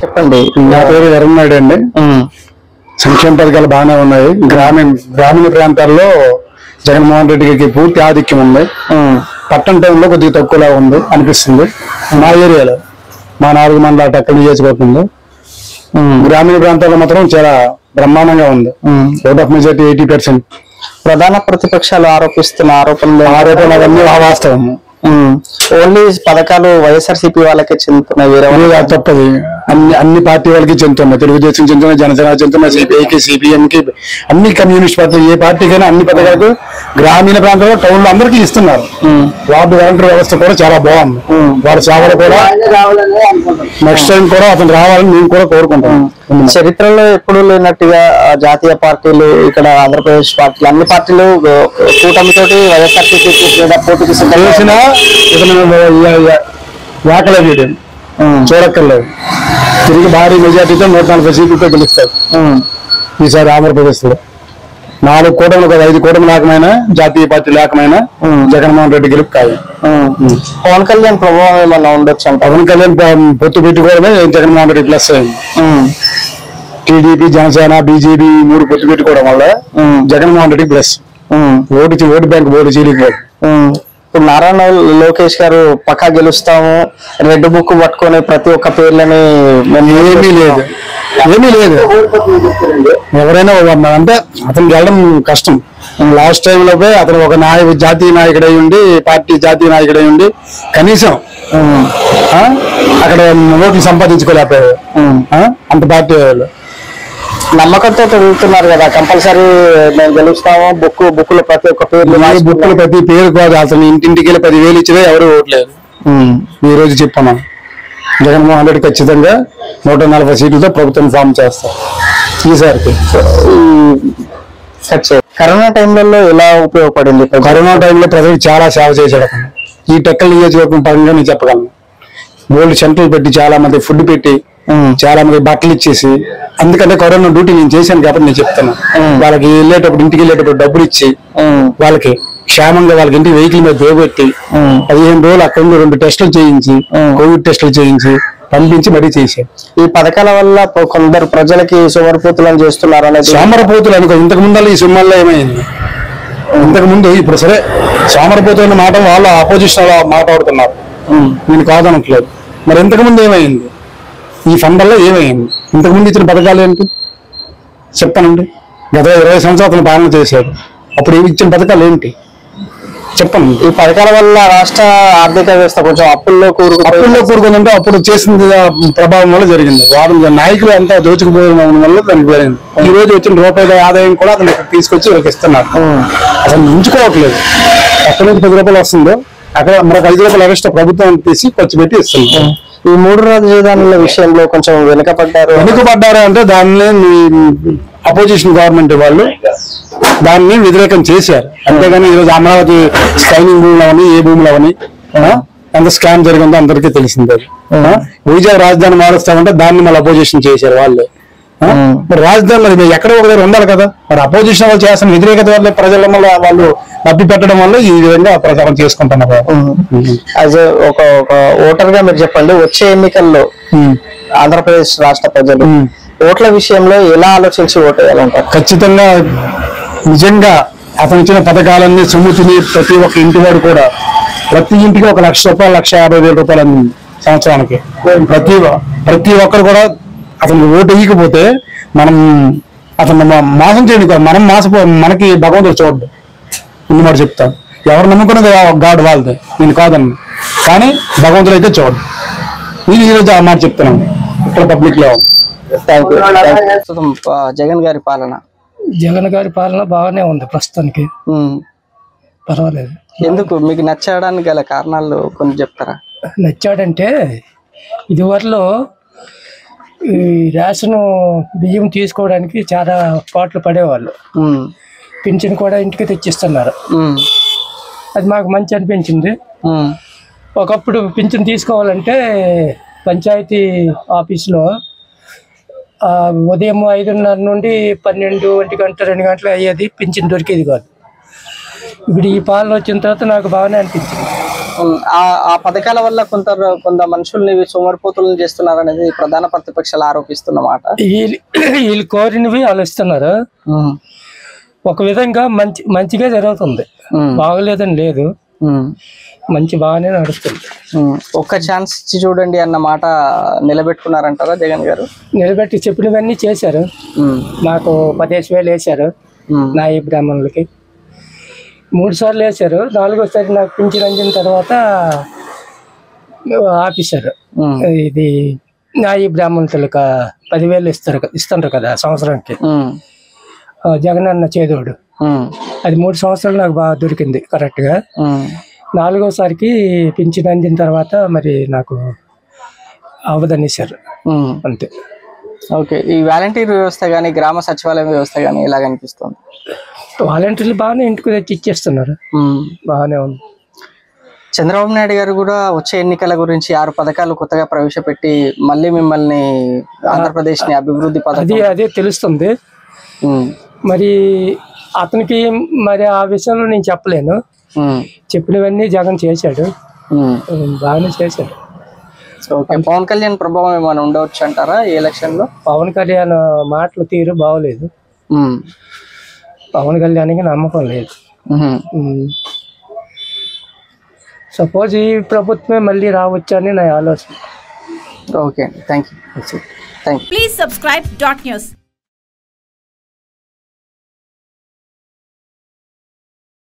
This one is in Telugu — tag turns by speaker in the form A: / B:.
A: చెప్పండి.
B: నా పేరు వరుణ్ అండి. సంక్షేమ పథకాలు బాగానే ఉన్నాయి. గ్రామీణ ప్రాంతాల్లో జగన్మోహన్ రెడ్డి గారికి పూర్తి ఆధిక్యం ఉంది. పట్టణ టైంలో కొద్దిగా తక్కువలా ఉంది అనిపిస్తుంది. మా ఏరియాలో మా 4 మండల టక్కల నియోజకవర్గంలో గ్రామీణ ప్రాంతాల్లో మాత్రం చాలా బ్రహ్మాండంగా ఉంది. Vote of majority 80%.
A: ప్రధాన ప్రతిపక్షాలు ఆరోపిస్తున్న
B: ఆరోపణలు అవన్నీ వాస్తవం.
A: ఓన్లీ పథకాలు వైఎస్ఆర్సీపీ వాళ్ళకే చెందుతున్నాయి, వేరే
B: తప్పది. అన్ని పార్టీ వాళ్ళకి చెందుతున్నాయి. తెలుగుదేశం చెందుతున్నాయి, జనసేన చెందుతున్నాయి, సిపిఐకి, సిపిఎంకి, అన్ని కమ్యూనిస్ట్ పార్టీ ఏ పార్టీకైనా అన్ని పథకాలకు గ్రామీణ ప్రాంతంలో టౌన్ లో అందరికీ ఇస్తున్నారు. వార్డు వాలంటీర్ వ్యవస్థ కూడా చాలా బాగుంది. వారి సేవలు కూడా నెక్స్ట్ టైం కూడా అతను రావాలని మేము కూడా కోరుకుంటాం.
A: చరిత్రలో ఎప్పుడు లేనట్టుగా జాతీయ పార్టీలు, ఇక్కడ ఆంధ్రప్రదేశ్ పార్టీలు, అన్ని పార్టీలు కూటమితోటి వైఎస్ఆర్సీపీ పోటీకి
B: చేసిన వ్యాఖ్యలు చేయడం చూడక్కర్లేదు. తిరిగి భారీ మెజార్టీతో 140 సీట్లతో గెలుస్తారు ఈసారి ఆంధ్రప్రదేశ్ లో. 4 కూటమి, 5 కూటమి లేకమైనా, జాతీయ పార్టీ లేకమైనా జగన్మోహన్ రెడ్డి గెలుపు కాదు.
A: పవన్ కళ్యాణ్ ప్రభావం ఏమన్నా ఉండొచ్చు.
B: పవన్ కళ్యాణ్ పొత్తు పెట్టుకోవడమే జగన్మోహన్ రెడ్డి ప్లస్ అయింది. టీడీపీ, జనసేన, బీజేపీ 3 పొత్తు పెట్టుకోవడం వల్ల Jaganmohan Reddy plus. Vote bank vote చీలిపోదు.
A: ఇప్పుడు నారాయణ లోకేష్ గారు పక్కా గెలుస్తాము, రెడ్ బుక్ పట్టుకొని ప్రతి ఒక్క పేర్లని
B: ఏమీ లేదు. ఎవరైనా అంటే అతను గెలడం కష్టం. లాస్ట్ టైం లోపే అతను ఒక జాతీయ నాయకుడై ఉండి, పార్టీ జాతీయ నాయకుడై ఉండి కనీసం అక్కడ ఓట్లు సంపాదించుకోలేకపోయారు. అంత పార్టీ వాళ్ళు
A: నమ్మకంతో తిరుగుతున్నారు కదా, కంపల్సరీ మేము గెలుస్తాము, బుక్కులు ప్రతి ఒక్క పేర్లు,
B: బుక్కులు ప్రతి పేరు కాదు. అసలు ఇంటింటికి వెళ్ళి 10,000 ఇచ్చినా ఎవరు ఓట్లేదు. ఈ రోజు చెప్పాను, జగన్మోహన్ రెడ్డి ఖచ్చితంగా 140 సీట్లతో ప్రభుత్వం ఫామ్ చేస్తారు ఈసారికి.
A: కరోనా టైంలలో ఎలా ఉపయోగపడింది?
B: కరోనా టైంలో ప్రజలకు చాలా సేవ చేశాడు. ఈ టెక్కల నియోజకవర్గం పరంగా నేను చెప్పగలను. గోల్డ్ సెంటర్లు పెట్టి, చాలా మంది ఫుడ్ పెట్టి, చాలా మంది బట్టలు ఇచ్చేసి, అందుకంటే కరోనా డ్యూటీ నేను చేశాను కాబట్టి నేను చెప్తాను. వాళ్ళకి ఇంటికి వెళ్ళేటప్పుడు డబ్బులు ఇచ్చి, వాళ్ళకి క్షేమంగా వాళ్ళకి ఇంటికి వెహికల్ మీద దోబెట్టి 15 రోజులు అక్కడ 2 టెస్టులు చేయించి, కోవిడ్ టెస్టులు చేయించి పంపించి మరీ చేశారు.
A: ఈ పథకాల వల్ల కొందరు ప్రజలకి సోమరిపోతులను చేస్తున్నారు అనేది.
B: సోమరిపోతులు అనుకో, ఇంతకు ముందు ఈ సొమ్మల్లో ఏమైంది? ఇంతకు ముందు ఇప్పుడు సరే సోమరిపోతున్న మాట వాళ్ళు ఆపోజిషన్ మాట్లాడుతున్నారు, నేను కాదనట్లేదు. మరి ఇంతకు ముందు ఏమైంది? ఈ ఫండ్ వల్ల ఏమైంది? ఇంతకుముందు ఇచ్చిన పథకాలు ఏంటి చెప్పనండి. గత 20 సంవత్సరాలు పాలన చేశారు, అప్పుడు ఇచ్చిన పథకాలు ఏంటి చెప్పండి.
A: ఈ పథకాల వల్ల రాష్ట్ర ఆర్థిక వ్యవస్థ కొంచెం అప్పుల్లో
B: కూరుకుందంటే అప్పుడు చేసింది ప్రభావం వల్ల జరిగింది. వారు నాయకులు అంతా దోచుకుపోవడం వల్ల దానికి జరిగింది. ఈ రోజు వచ్చిన రూపాయల ఆదాయం కూడా అతను తీసుకొచ్చి వీళ్ళకి ఇస్తున్నారు. అసలు ఉంచుకోవట్లేదు. ఎక్కడి నుంచి 10 రూపాయలు వస్తుందో అక్కడ మరొక 5 రూపాయలు ఎక్స్ట్రా ప్రభుత్వం తీసి ఖర్చు పెట్టి ఇస్తుంది.
A: ఈ 3 రాజధానుల విషయంలో కొంచెం వెనుకబడ్డారు
B: అంటే దాన్ని అపోజిషన్ గవర్నమెంట్ వాళ్ళు దాన్ని వ్యతిరేకం చేశారు. అంతేగాని ఈరోజు అమరావతి స్కైనింగ్ భూములు అవని, ఏ భూములు అవని ఎంత స్కామ్ జరిగిందో అందరికీ తెలిసిందే. వైజాగ్ రాజధాని మారుస్తామంటే దాన్ని మళ్ళీ అపోజిషన్ చేశారు వాళ్ళు. మరి రాజధాని మరి ఎక్కడో ఒక దగ్గర ఉండాలి కదా. మరి అపోజిషన్ వాళ్ళు చేస్తున్న వ్యతిరేకత వల్ల ప్రజల వల్ల వాళ్ళు లబ్ధి పెట్టడం వల్ల ఈ విధంగా ప్రచారం చేసుకుంటున్నారు.
A: ఒక ఓటర్ గా మీరు చెప్పండి, వచ్చే ఎన్నికల్లో ఆంధ్రప్రదేశ్ రాష్ట్ర ప్రజలు ఓట్ల విషయంలో ఎలా ఆలోచించి ఓటు వేయాలంటారు?
B: ఖచ్చితంగా నిజంగా అతను ఇచ్చిన పథకాలన్నీ సొమ్ము తిని ప్రతి ఒక్క ఇంటి వాడు కూడా ప్రతి ఇంటికి 1 లక్ష రూపాయలు, 1,50,000 రూపాయలు అంది సంవత్సరానికి. ప్రతి ఒక్కరు కూడా అతను ఓటు వేయకపోతే మనం అతను మోసం చేయడం, మనం మనకి భగవంతుడు చూడడు. ఇన్ని మాట చెప్తాను. ఎవరు నమ్ముకున్నది గాడ్ వాళ్ళది, నేను కాదన్నా. కానీ భగవంతుడు అయితే చూడడు. నేను ఈరోజు ఆ మాట చెప్తున్నాను ఇక్కడ పబ్లిక్ లో.
A: జగన్ గారి పాలన
C: బాగానే ఉంది ప్రస్తుతానికి, పర్వాలేదు.
A: ఎందుకు మీకు నచ్చడానికి గల కారణాలు కొన్ని చెప్తారా?
C: నచ్చాడంటే ఇదివరలో ఈ రేషన్ బియ్యం తీసుకోవడానికి చాలా పాటలు పడేవాళ్ళు. పింఛన్ కూడా ఇంటికి తెచ్చిస్తున్నారు. అది మాకు మంచి అనిపించింది. ఒకప్పుడు పింఛన్ తీసుకోవాలంటే పంచాయతీ ఆఫీస్లో ఉదయం 5:30 నుండి 12, 1 గంట, 2 గంటలు అయ్యేది, పింఛన్ దొరికేది కాదు. ఇప్పుడు ఈ పాలన వచ్చిన తర్వాత నాకు బాగానే అనిపించింది.
A: ఆ పథకాల వల్ల కొంత మనుషుల్ని సోమరిపోతులను చేస్తున్నారు అనేది ప్రధాన ప్రతిపక్షాలు ఆరోపిస్తున్న మాట.
C: వీళ్ళు కోరినవి వాళ్ళు ఇస్తున్నారు. ఒక విధంగా మంచిగా జరుగుతుంది, బాగలేదని లేదు, బాగానే నడుస్తుంది.
A: ఒక్క ఛాన్స్ ఇచ్చి చూడండి అన్న మాట నిలబెట్టుకున్నారంటారా జగన్ గారు?
C: నిలబెట్టి చెప్పినవన్నీ చేశారు. నాకు 15,000 వేశారు నాయి బ్రాహ్మణులకి, 3 సార్లు వేశారు. 4వ సారి నాకు పింఛన్ అందిన తర్వాత ఆపేశారు. ఇది నాయి బ్రాహ్మణులకు 10,000 ఇస్తుండ్రు కదా సంవత్సరానికి, జగన్ అన్న చేదోడు. అది 3 సంవత్సరాలు నాకు బాగా దొరికింది కరెక్ట్ గా. 4వ సారికి పింఛన్ అందిన తర్వాత మరి నాకు అవదనేశారు అంతే.
A: ఓకే, ఈ వాలంటీర్ వ్యవస్థ కానీ గ్రామ సచివాలయం వ్యవస్థ కానీ ఎలా కనిపిస్తుంది?
C: వాలంటీర్లు బాగానే ఇంటికి తెచ్చి ఇచ్చేస్తున్నారు, బాగానే ఉంది.
A: చంద్రబాబు నాయుడు గారు కూడా వచ్చే ఎన్నికల గురించి 6 పథకాలు కొత్తగా ప్రవేశపెట్టి మళ్ళీ మిమ్మల్ని ఆంధ్రప్రదేశ్ ని అభివృద్ధి
C: అదే తెలుస్తుంది. మరి అతనికి మరి ఆ విషయంలో నేను చెప్పలేను. చెప్పినవన్నీ జగన్ చేశాడు, బాగానే చేశాడు.
A: ఓకే, పవన్ కళ్యాణ్ ప్రభావం ఏమైనా ఉండవచ్చు అంటారా ఈ ఎలక్షన్ లో?
C: పవన్ కళ్యాణ్ మాటలు తీరు బాగోలేదు, పవన్ కళ్యాణ్కి నమ్మకం లేదు. సపోజ్ ఈ ప్రభుత్వమే మళ్ళీ రావచ్చు అని నా ఆలోచన.
A: Okay, thank you.
D: Please subscribe .news.